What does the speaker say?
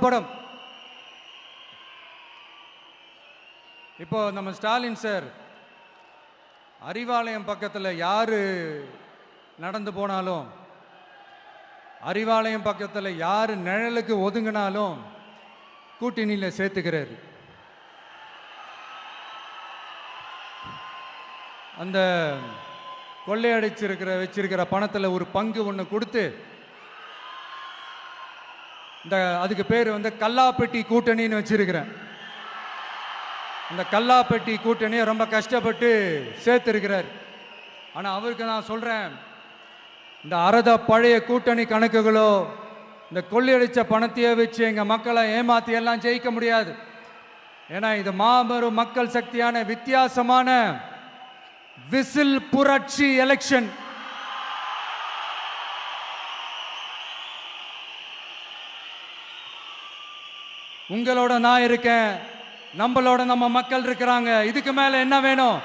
படம். இப்போ நம்ம ஸ்டாலின் சார் அறிவாலயம் பக்கத்தில் யாரு நடந்து போனாலும், அறிவாலயம் பக்கத்தில் யாரு நிழலுக்கு ஒதுங்கினாலும் கூட்டணியில் சேர்த்துக்கிறாரு. அந்த வச்சிருக்கிற பணத்தில் ஒரு பங்கு ஒன்று கொடுத்து, அதுக்கு பேர் கல்லாப்பெட்டி கூட்டணின்னு வச்சிருக்கிறேன். இந்த கல்லாப்பெட்டி கூட்டணியை ரொம்ப கஷ்டப்பட்டு சேர்த்திருக்கிறார். ஆனால் அவருக்கு நான் சொல்றேன், இந்த பழைய கூட்டணி கணக்குகளோ இந்த கொள்ளையடிச்ச பணத்தையே வச்சு எங்க மக்களை ஏமாத்தி எல்லாம் ஜெயிக்க முடியாது. ஏன்னா இது மாபெரும் மக்கள் சக்தியான வித்தியாசமான விசில் புரட்சி எலெக்ஷன். உங்களோட நான் இருக்கேன், நம்மளோட நம்ம மக்கள் இருக்கிறாங்க. இதுக்கு மேல என்ன வேணும்?